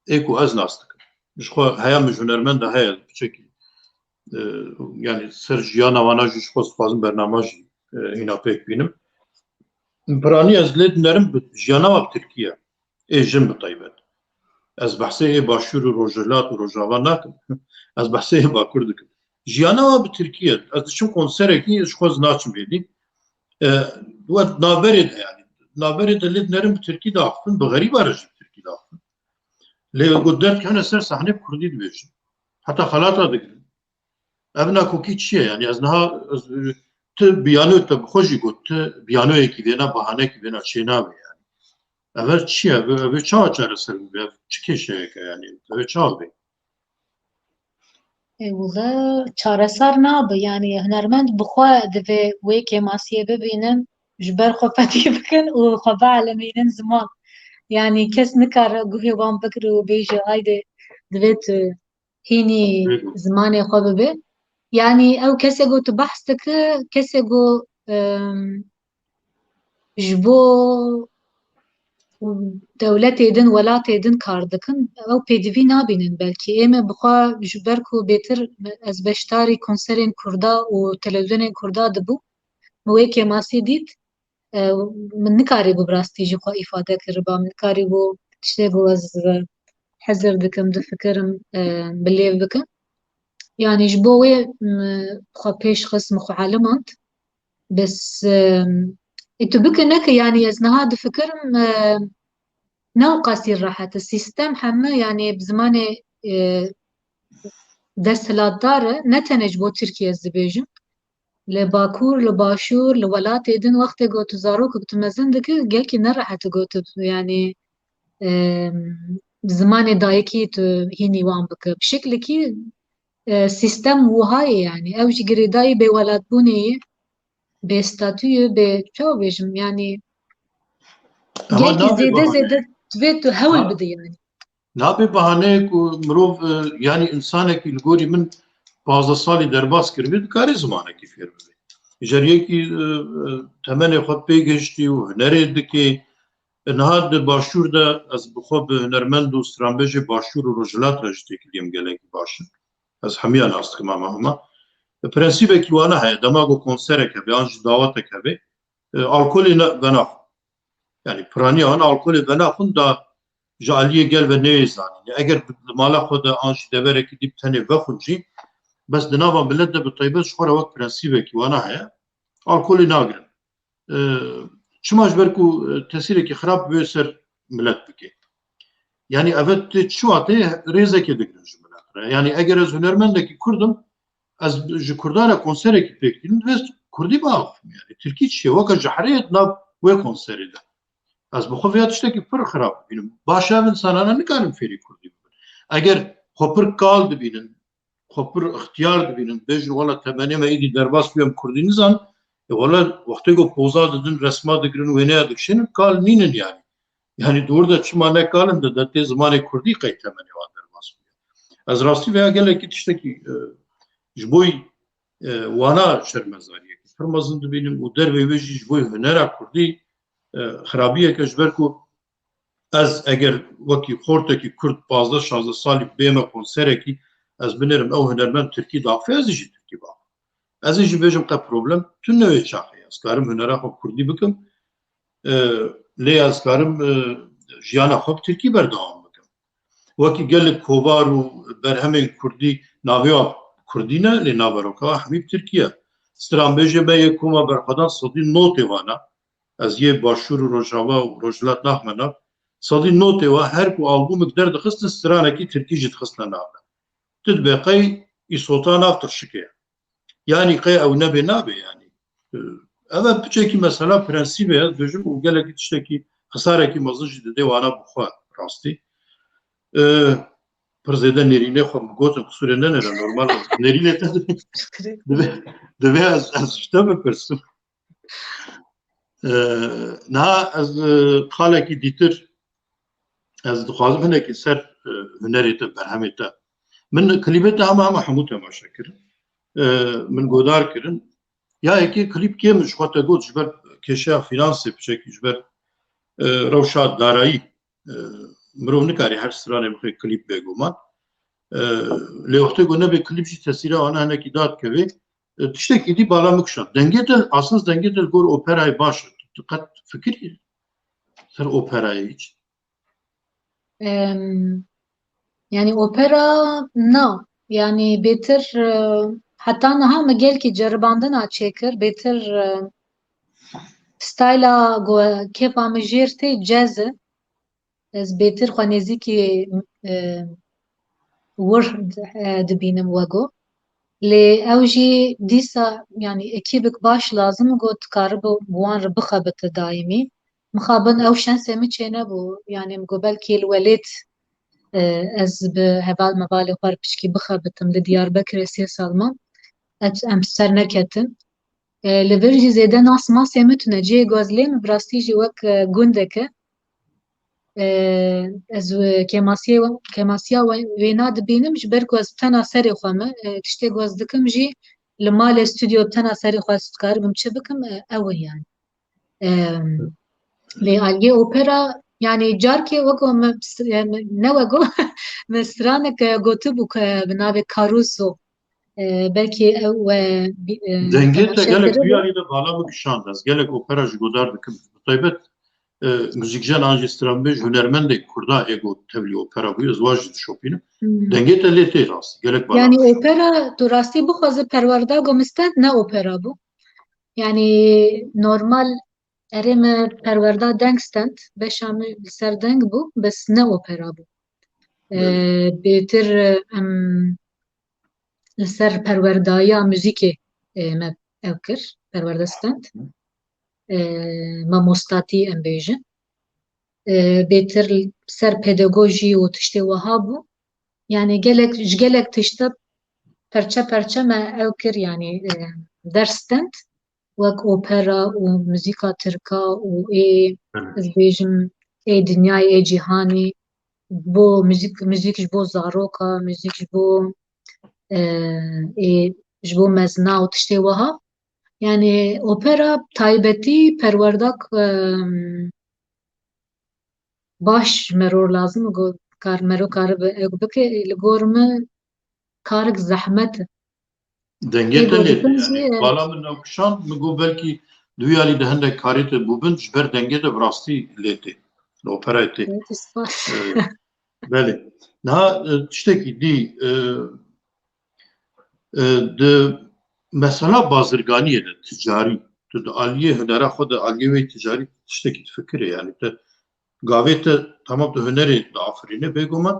ê ku ez nas dikim. Ji xwe heya min ji hunermend de heye biçekî yani ser jiyana wana jî ji xwe dixwazim bername jî hîna pêk bînim. Piranî ez lê dinerim bi jiyana wa Tirkiye ê jin bi taybet. Ez behsê ê Başûr û Rojhilat û Rojava nakim. Ez behsê ê Bakur dikim. Jiyana wa bi Tirkiye ez diçim konserekî ji xwe ez naçim êdî. We naberê de yani naberê de lê dinerim bi Tirkî de axivin bi xerîba re jî bi Tirkî de axivin. Lê got derkene ser sahnê bi Kurdî dibêjin. Heta xelata dikirin. Ev nakokî çi ye yani ez niha tu biyanoyê te bi xwe jî got tu biyanoyekî vêna bahanekî vêna çê nabe yani. Ev çi ye? Ev çawa çareser bibe? Ev çi kêşeyeke yani? Ev çawa be? Wê çareser nabe yani hunermend bi xwe divê wê kemasiyê bibînin ji ber xwe fetî bikin û xwe bielîmînin ziman. Yani kes nikare guhê wan bikir û bêje hayde divê tu hînî zimanê xwe bibe. Yani ew kesê got tu behs dike kesê got ji bo dewletê din welatê din kar dikin ew pêdivî nabînin belkî em ê bixwe ji ber ku bêtir ez beşdarî konserên Kurda û televizyonên Kurda dibû mi wê kemasî dît min nikarî bû bi rastî jî xwe îfade kiriba min nikarî bû tiştê ku ez hezir dikim difikirim bi lêv bikim yani ji bo wê xwe pêş xist min xwe helimand bes tu bikineke yani ez niha difikirim ne qasîr rahat sistem heme yani bi zimanê desthilatdar e ne tenê ji bo Tirkiye ez dibêjim li Bakur li Başûr li welatê din wextê got tu zarokek tu mezin dikî gelkî nerehet got yani bi zimanê dayîkî tu hînî wan bike bi şeklekî sistem wiha ye yani ew jî girêdayî bêwelatbûnê ye bê statûyê bê çawa bêjim yani gelkî zêde divê tu hewl bide yani. Nabê bahaneyek û mirov yani insanekî li gorî min 15 salî derbas kiribê dikarê zimanekî fêr bibe. Jeriyekî temenê xwe pêgihiştî û hunerê dike. Niha di Başûr de ez bi xwe bi hunermend û stranbêjê Başûr û Rojhilat re jî têkiliyim gelekî baş in. Ez hemiya nas dikim ama hema. Prensîbekî wane heye dema got konserek hebe an jî dawetek hebe alkolê venaxwin. Yani piraniya wan alkolê venaxwin da ji aliyê gel ve neyê zanîn. Eger li mala xwe de an jî deverekî dîp tenê vexwin jî bes di nava millet de bi taybet ji xwe re wek prensîbekî wane heye alkolê nagirin. Çima ji ber ku tesîrekî xirab bê ser millet bike. Yani evet çi watê rêzekê dikirin ji millet re. Yani eger ez hunermendekî Kurdim ez ji Kurdan re konserekî pêk dînim divê Kurdî biaxivim yani. Tirkî çi ye? Weka ji herêyet nav wê konserê de. Ez bi xwe vêya tiştekî pir xirab dibînim. Baş ev insanane nikarin fêrî Kurdî bibin. Eger xwe pir kal dibînin, xwe pir ixtiyar dibînin, bêjin wala temenê me êdî derbas bûyem Kurdî nizan, wala wextê ku poza didin, resma dikirin, wêneya dikişînin, kal nînin yani. Yani doğru da çima ne kalın da tê zimanê Kurdî qey temenê wan derbas bûye. Ez rastî veya gelekî tiştekî ji bo wana şermezariyekî pir mezin dibînim û dervê wê jî ji bo hunera Kurdî xirabiyeke ji ber ku ez eger wekî xortekî Kurd 15-16 salî bême konserekî ez binêrim ew hunermend Tirkî daxî ez jî Tirkî bixwim. Ez jî bêjim qe problem tu newê çaxê ez karim hunera xwe Kurdî bikim lê ez karim jiyana xwe bi Tirkî berdewam bikim. Wekî gelek kovar û berhemên Kurdî navê wan Kurdî ne lê naveroka hemî bi Tirkî ye. Stranbêjê me yê koma berxwedan sedî notê wana ez yê Başûr û Rojava û Rojhilat naxmena sedî notê wa her ku albûmek derdixistin stranekî Tirkî jî dixistine nav tu dibe qey îsota nav tirşikê yanî qey ew nebe nabe yanî ev piçekî mesela prensîbê ye dibêjim û gelekî tiştekî xisarekî mezin jî dide wana bixwe rastî pir zêde nêrînê xwe min gotin qisûrê nenere normal nêrînê te divê ez ji te bipirsim niha ez xalekî dîtir ez dixwazim hinekî ser hunerê te berhemê te min klîbê te hema hemû temaşe kirin min godar kirin ya yekê klîp kê min ji xwe te got ji ber kêşeya fînansê piçekî ji ber rewşa darayî mirov nikarî her stranê bixwe klîp bêguman lê wextê ku nebe klîp jî tesîra wana hinekî dadkevê tiştekî dî bala mikşan dengê te asıl dengê te gor operayê baş e tu qet fikirî ser operayê hiç Yani opera na yani betir hatta naha me gelkî ceribandin a çêkir betir styla kepa me jêr tê cez e ez betir xwe nêzîkî wir dibînim wego lê ew jî dîsa yani ekîbek baş lazim got dikaribe wan re bixebite daîmî mixabin ew şensê min çê nebû yani em got belkî li welêt ez bi heval mevalê xwe re pişkî bixebitim li Diyarbekirê 3 sal me em ser neketin li vir jî zêde nas masê min tune cihê gozlê min bi rastî jî wek gundek e ez kemasiya wêna dibînim ji ber ku ez tena serê xwe me tiştê goz dikim jî li malê stûdyo tena serê xwe dikaribim çi bikim ew e yani lê aliyê opera yani carkê weko ne wego me stranek gotibû bi navê Caruso belkî ew dengê te temaşe gelek kiribû duyarî de bala mikşand ez gelek opera ji godar dikim bi taybet müzikjen an jî stranbêj hunermendek Kurda ego tevlî opera bûye ez wan jî dişopînim dengê te lê tê rastî gelek bala yani opera tu rastî bixwaze perwerda gomistent ne opera bû yani normal erê me perwerda deng stent beşa min li ser deng bû bes ne opera bû bêtir em li ser perwerdaya müzîkê me ew kir perwerda stent mamostatî em bêjin bêtir ser pedagojî û tiştê wiha bû yani gelek ji gelek tişte perçe me ew kir yani ders stent wek opera û müzîka tirka û ez bêjim dinyayê cîhanî bo müzik ji bo zaroka müzik ji bo ji bo mezna û tiştê wiha yani opera taybetî perwerdak baş meror lazim mero karibe ew bike li gor me karik zehmet e dengê te lê dikim jî yani bala min navkişand min got belkî duyarî de hindek karî te bûbin ji ber dengê de bi rastî lê tê li operayê tê belê niha tiştekî dî di mesela bazirganiyê de ticarî tu di aliyê hunera xwe de aliyê wê ticarî tiştekî difikirî yani te gavê te tamam tu hunerê diafirîne bêguman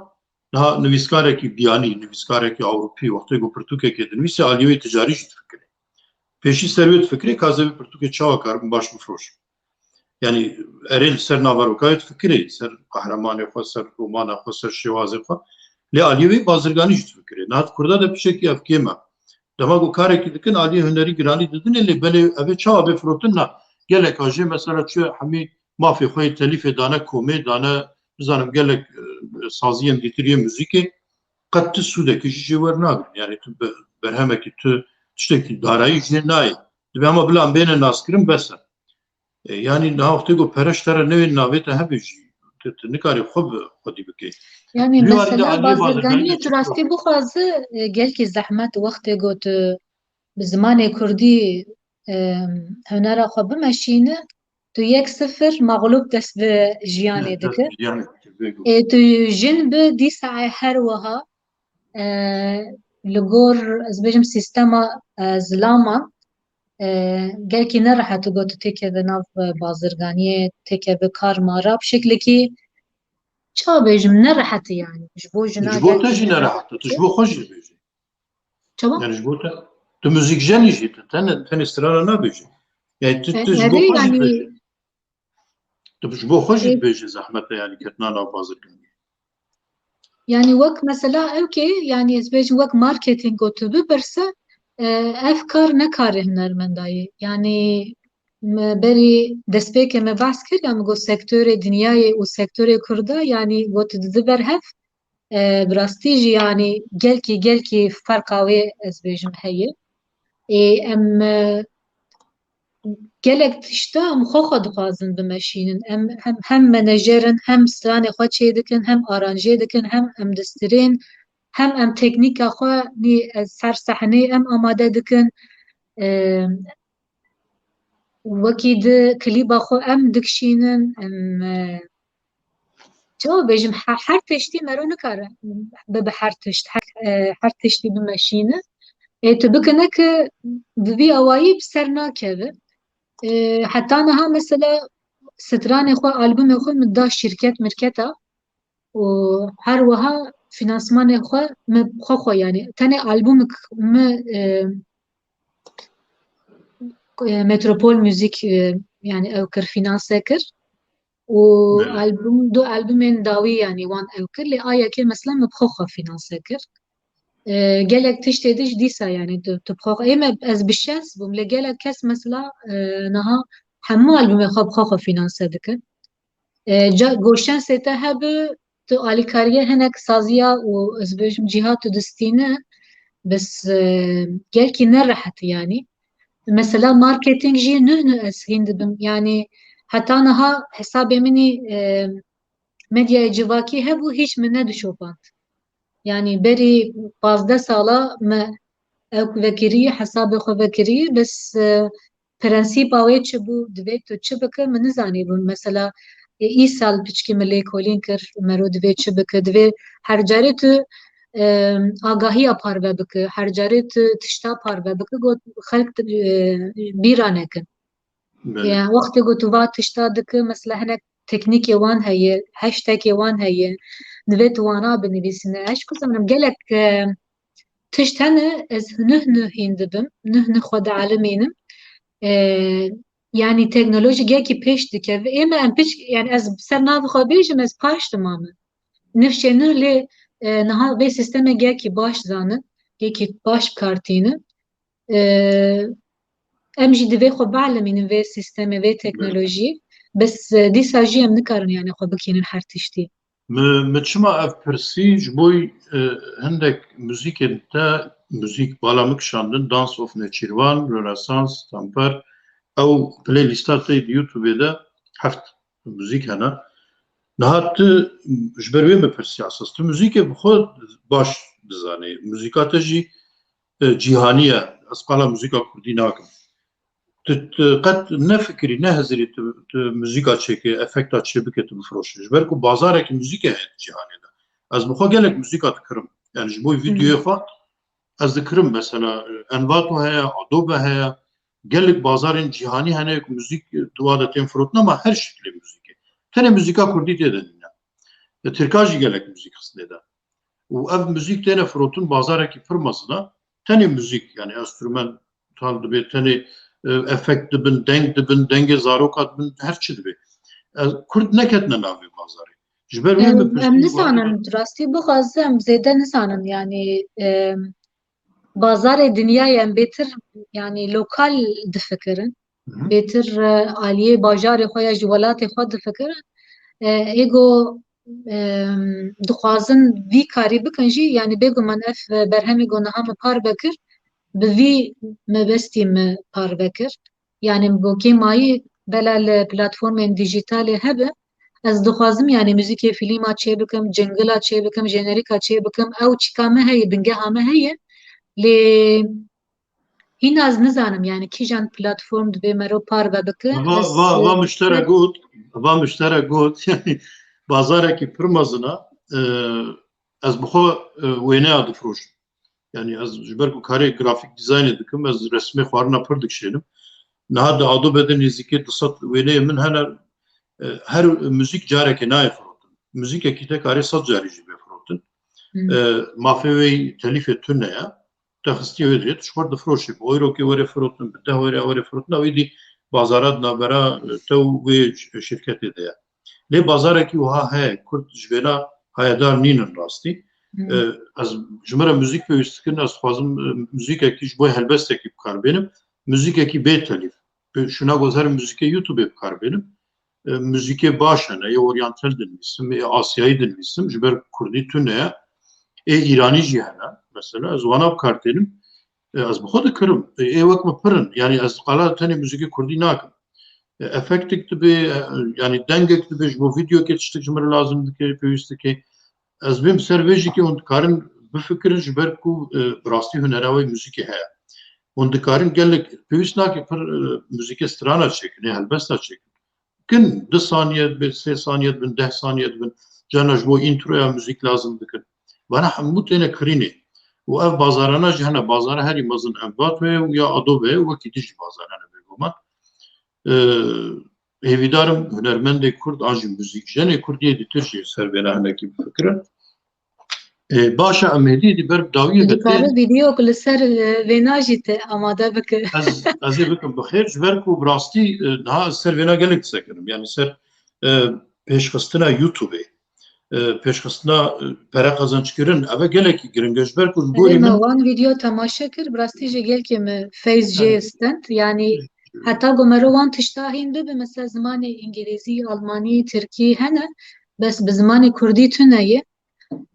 niha nivîskarekî biyanî nivîskarekî Ewropî wextê ku pirtûkekê dinivîse aliyê wê ticarî jî difikirî pêşî ser wê difikirî ka ez ê vê pirtûkê çawa karibim baş bifrojim yani erê li ser naverokayê difikirî ser qehremanê xwe ser romana xwe ser şêwazê xwe lê aliyê wê bazirganî jî difikirî niha Kurda de piçekî ev kêm e dema ku karekî dikin aliyê hunerî giranî didin lê belê ev ê çawa bêfirotin na gelek ajê mesela çi hemî mafê xwe yê telîfê dane komê dane bizanim gelek saziyên dîtiriye müzîkê qet ti sûdekî jî jê wernagrin yani tu berhemekî tu tiştekî darayî jî nayê dibe hema bila em bêne naskirin bes e yani niha wextê ku pereştera newên navê te hebe jî tu nikarî xwedî bikî yani duyarî de mesela aliyê bazirganiyê bazirganiyê tu rastî bixwaze gelkî zehmet wextê got bi zimanê Kurdî hunera xwe bimeşîne tu 1-0 mağlûb dest bi jiyanê dikir tu jin bi dîsa her wiha li gor ez bêjim sîstema zilaman gelkî nerahet got tu têkeve nav bazirganiyê, têkeve kar mara bi şeklekî çawa bêjim nerahetî yani. Ji bo jina Ji bo te gelkî jî nerahet e, tu ji bo xwe jî dibêjî. çawa? Yani ji bo te tu müzîkjenî jî tenê strana nabêjî. Yani tu ji bo Evê xwe jî yani dibêjî. Tu ji bo xwe jî dibêjî zehmet e yani ketina nav bazirganiyê. yani wek mesela evkê yani ez bêjim wek marketing got tu bipirse ev kar nekarê hunermendayê. Yani berî destpêkê me behs kir ya me got sektörê dinyayê û sektörê Kurda yani got diber hev bi rastî jî yani gelkî ferqa wê ez bêjim heye. Em gelek tişta em xwe dixwazin bimeşînin. Em hem menajerin hem stranê xwe çê dikin hem aranjê dikin hem em distirên hem em teknîka xwe ser sehneyê em amade dikin. Wekî di klîba xwe em dikişînin em çawa bêjim her tiştî me ro nikare bibe her tiştî bimeşîne. Tu bikine ki bi vî awayî bi ser nakeve. Heta niha mesela stranê xwe albûmê xwe min da şîrket mirketa û her wiha finansmanê xwe mi xwe yani tenê albûmik mi Metropol Müzik yani ew kir finanse kir û du albûmên dawî yani wan ew kir lê ayekê mesela me bi xwe finanse kir. Gelek tiştê de ji dîsa yani tu bi xwe êm ez bi şens bûm lê gelek kes mesela niha hemû albûmê xwe bi xwe finanse dikin. Goşensê te hebe tu alîkariye hinek saziya û ez bêjim cîhat û distîne bis gelkî nerehet yani. Mesela marketing jî nû ez hîn dibim yani heta niha hesabê minî medyaya civakî hebû hiç min nedişopand. Yani berî 15 sala me ew vekirî hesabê xwe vekirî bis prensîpa wê çi bû divê tu çi bike min nizanîbûn. Mesela îsal piçkî me lêkolîn kir me ro divê çi bike divê her carê tu agahiya parve bike her carê tu tişta parve bike got xelk bîra nekin. Yani wextê got tu va tişta dike mesela hinek teknîkê wan heye hashtagê wan heye divê tu wana binivîsine eş ku zeminim gelek tişt hene ez nû hîn dibim nû xwe de elimînim. Yani teknoloji gelkî pêş dikeve êm em pêş yani ez ser navê xwe bêjim ez paş dimame. Nifşê nû lê niha vê sistemê gelkî baş zanin gelkî baş kartînin em jî divê xwe beelimînin vê sistemê vê teknolojiyê bis dîsa jî em nikarin yani xwe bikînin her tiştî. Me çima ev pirsî ji bo hindek müzîkên te müzik bala kişandin Dance of Nêçîrvan, Rönesans, Temper ew playlîsta te YouTube'ê de heft müzik hene. Niha tu ji ber wê me pirsî esas tu müzîkê bi xwe baş dizanî. Müzîka te jî cîhanî ye. Ez qala müzîka Kurdî nakim. Tu qet nefikirî nehezirî tu müzîka çêkî efekta çê bike tu bifroşî. Ji ber ku bazarekî müzîkê heye cîhanê de. Ez bi xwe gelek müzîka dikirim. Yani ji bo vîdyoyê xwe ez dikirim mesela Envato heye, Adobe heye gelek bazarên cîhanî hene ku müzik tu wa de tên firotin ama her şeklê müzîkê. Tenê müzîka Kurdî tê de dîne. Tirka jî gelek müzik xistê de. û ev müzik têne firotin bazarekî pir mezin tenê müzik yani enstrümantal dibe tenê efekt dibin, deng dibin, dengê zaroka dibin her çi dibe. Kurd neketine navê bazarê. Ji ber wê me Em nizanin rastî bixwaze em zêde nizanin yani bazarê dinyayê em bêtir yani lokal difikirin bêtir aliyê bajarê xwe ya ji welatê xwe difikirin êgo dixwazin vî karî bikin jî yani bêguman ev berhemê got niha me par vekir bi vî mebestî me par vekir yani gokê mayî bela li platformên dijîtalê hebe ez dixwazim yani müzikê fîlma çê bikim, cingila çê bikim, jenerîka çê bikim ew çîka me heye bingeha me heye lê hîn ez nizanim yani kîjan platform divê me ro par vebike va miştere got yani bazarekî pir mezin ez bi xwe wêneya difroşim. Yani az jiber ku karê grafik dizaynê dikim ez resmê xwarina pir dikşênim. Niha di Adobe'de nêzîkî 200 wêneyê min hene her müzik carekê nayê firotin. Müzîkekî te karê 100 carî jî bê firotin. Mafê wê telîfê tune ye. Te xistiye wê dirê, tu ji xwe difiroşî. Bi eyrokê were firotin, bi 10 were firotin, wê dî bazara di navbera te û wê şirketê de ye. Lê bazarekî wiha heye, Kurd ji vêna hayedar nînin rastî. Ez ji me re müzik pêwîst dikin, ez dixwazim müzîkekî ji bo helbestekî bikarbênim. Müzîkekî bê telîf. Şuna goz her müzîkê YouTube'ê bikarbênim. Müzîkê baş hene, yê oryantal dinivîsim, yê Asyayî dinivîsim, ji ber Kurdî tune ye. İranî jî hene. Mesela ez wana bikartênim. Ez bi xwe dikirim. Ê wek me pirin. Yani ez qala tenê müzîkê Kurdî nakim. Efektek dibe, yani dengek dibe, ji bo videokê tiştek ji me re lazim dike, pêwîst dike. Ez bêm ser vê jî hûn dikarin bifikirin ji ber ku bi rastî hunera wê müzîkê heye. Hûn dikarin gelek pêwîst nake pir müzîkê strana çekin, helbesta çekin. Kin 2 saniye dibin, 3 saniye dibin, 10 saniye dibin. Cana ji bo întroya müzik lazım dikin. Bana hemû têne kirînê. û ev bazarana jî hene. Bazara herî mezin Envato ya Adobe wekî dijî bazar hene bêguman. Hêvîdarim hunermendê Kurd an jî müzîkjenê Kurdiyê dîtir jî ser vêne hinekî bifikirin. Baş e em hêdî dî ber dawiyê Dikare vetê video li ser vêna jî te amade bike. ez ê bikim bixêr ji ber ku bi rastî niha ez ser vêna gelek disekirim. Yani ser pêşxistina YouTube'ê, pêşxistina pere qezançkirin, ev e gelekî giring e ji ber ku ji borî Me min wan video temaşe kir, bi rastî jî gelkê me feyz jê stent. Yani heta gomero wan tişta hîn bibe, mesela zimanê İngilîzî, Almanî, Tirkî hene. Bes bi zimanê Kurdî tune ye.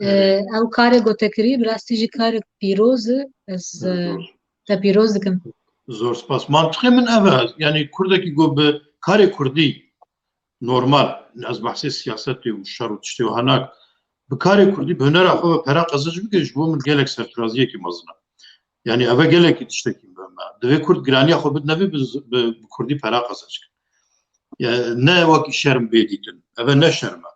Ew karê gotekirî bi rastî jî karek pîroz e. Ez te pîroz dikim. zor spas. Mantıqê min ev e. Yani Kurdekî got bi karê Kurdî normal, ez behsê siyasetê û şer û tiştê wiha nakim. Bi karê Kurdî bi hunera xwe ve pera qezanc bike ji bo min gelek serfiraziyekî mezin e. Yani ev e gelekî tiştekî me. Divê Kurd giraniya xwe bidnevî bi Kurdî pera qezanc kin. Yani ne wekî şerm bê dîtin. Ev e ne şerm e.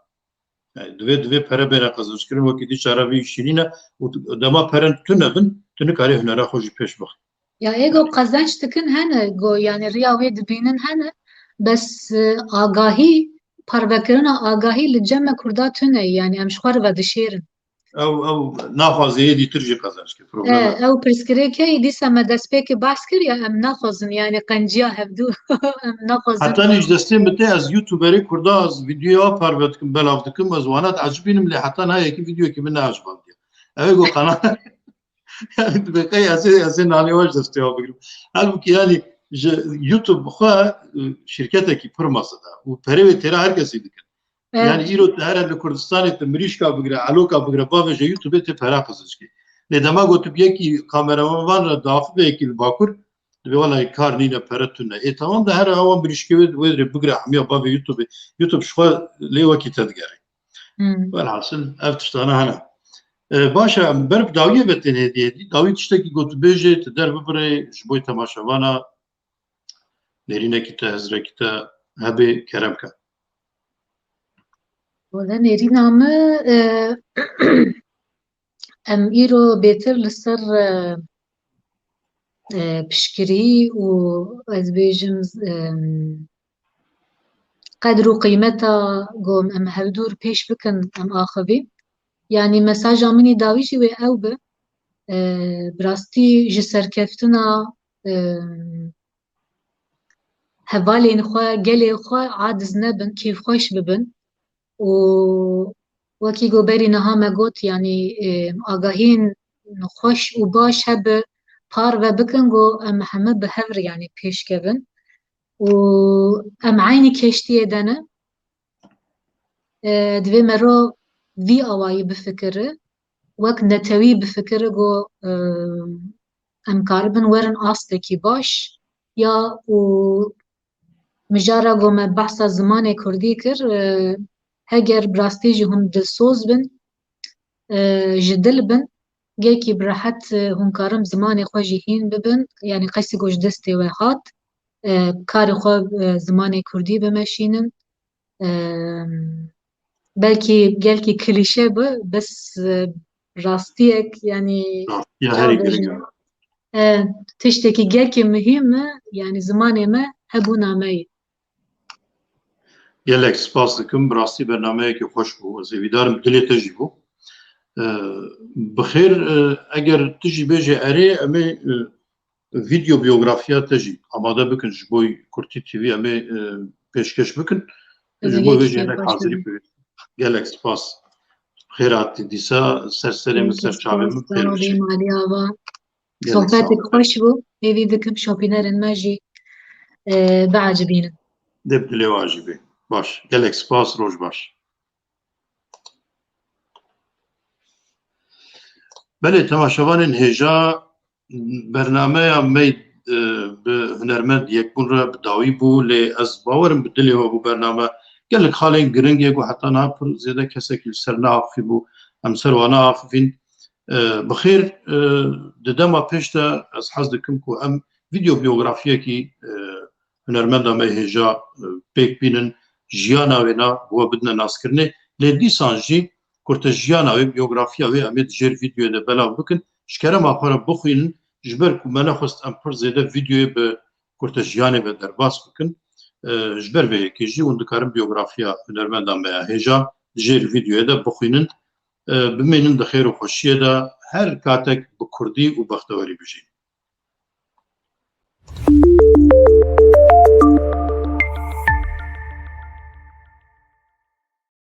Yani divê pere bêne qezançkirin wekî dî çare wî şîrîn e û dema peren tune bin, tu nikarî hunera xwe jî pêş bixî. Ya ego qezanç dikin hene go, yani riya wê dibînin hene. Bes agahî, parvekirina agahî li cem Kurda tune ye. Yani em ji xwe re ve dişêrin. Ew naxwaziyê dîtir jî qezanc kir. Problem e. Ew pirsgirêkê dîsa me destpêkê bahs kir ya em naxwazin, yani qenciya hevdû em naxwazin. Heta nîj destê min tê ez YouTuberê Kurda ez videoya parve dikim, belav dikim, ez wana diecibînim lê heta nayekî videokê min neecibandiye. Ew ê got qana yani dibeqey ez ê nanê we ji destê bigirim. Halbuki yani ji YouTube xwe şirketekî pir mezin e û perê wê têra herkesî dikin. Yani îro te here li Kurdistanê te mirîşka bigire, eloka bigire, bavê ji YouTube'ê tê pera qizîçkî. Lê dema gotu yekî kameraman re diafî yekî li Bakur, dibê welay kar nîne pere tune. Tamam da her awan mirîşkê wê dirê bigire hemiya bavê YouTube'ê. YouTube ji xwe lê wekî te digere. Velhasıl ev tiştana hene. Baş e ber dawiyê ve tenê hêdiyê dî. Dawî tiştekî gotûbêjê te derbibire ji bo temaşevana nêrînekî te, hezrekî te hebe kerem ke. Valla nêrîna me em îro bêtir li ser piştgirî û ez bêjim qedr û qîmeta gom em hevdûr pêş bikin em axivî. Yani mesaja min ê dawî jî wê ew be, bi rastî ji serkeftina hevalên xwe, gelê xwe aciz nebin, kêfxweş bibin. û wekî goberî niha me got, yani agahiyên xweş û baş hebe parve bikin got em heme bi hev re yani pêşkevin û em eynî keştiyê de ne. Divê me ro vî awayî bifikire, wek netewî bifikire got em karibin werin astekî baş ya û mijara got me behsa zimanê Kurdî kir. Heger bi rastî jî hûn dilsoz bin, ji dil bin, gelkî bi rehet hûn karin zimanê xwe jî hîn bibin, yani qesî got ji destê we hat, karê xwe zimanê Kurdî bimeşînin. Belkî gelkî klîşe be, bes rastiyek yani Ya her çavêjin giringe. tiştekî gelkî mühim e yani zimanê me hebû nameyê. Gelek spas dikim bi rastî bernameyekî xweş bû. Ez ê vîdarim dilê te jî bû. Bi xêr eger tu jî bêje erê em ê video biyografiya te jî amade bikin ji bo Kurtî TV em ê pêşkeş bikin. Ez ê Ji bo vê yekî jê hinek xweş hazirî bibim. pêwîst. Gelek spas. Xêr hatî dîsa serserê min Yekî ser çavê spas min pêr sawabî biçe. malî ava. Gelek sağ Sohbetek ol. xweş bû. Hêvî dikim şopînerên me jî biecibînin. Deb dilê wajî bê. Baş. Gelek spas roj baş. Belê temaşevanên hêja bernameya me bi hunermend yekbûn re bi dawî bû lê ez bawerim bi dilê we bû bername gelek xalên giringê got heta niha pir zêde kesekî li ser neafî bû em ser wan neafîn. Bi xêr di dema pêş de ez hez dikim ku em video biyografiyekî hunermenda me hêja pêk bînin jiyana wê na bi we bidine naskirinê lê dîsan jî kurte jiyana wê biyografiya wê em ê dijêr videoyê de belav bikin ji kerema xwe re bixwînin ji ber ku me nexwest em pir zêde videoyê bi kurte jiyanê ve derbas bikin ji ber vê yekê jî hûn dikarin biyografiya hunermenda me ya hêja dijêr videoyê de bixwînin bimênin di xêr û xweşiyê de her katek bi Kurdî û bextewerî bijîn.